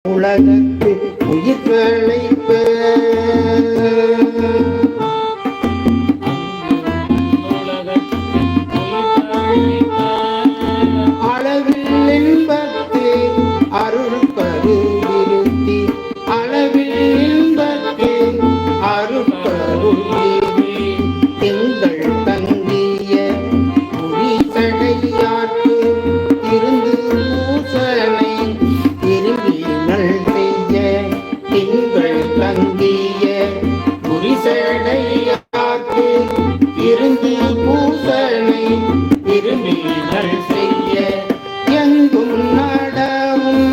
உலகத்து உயிர்களை அளவில் இன்பத்து அருள் கருவிருத்தி அளவில் இன்பத்து அருள் கருவிருத்தி திங்கள் தங்கிய புரிசடையார்க்கு இருந்து பூசனை திரும்பினல் செய்ய திங்கள் தங்கிய புரிசடையார்க்கு இருந்து பூசனை திரும்பினல் செய்ய எங்கும் நடவும்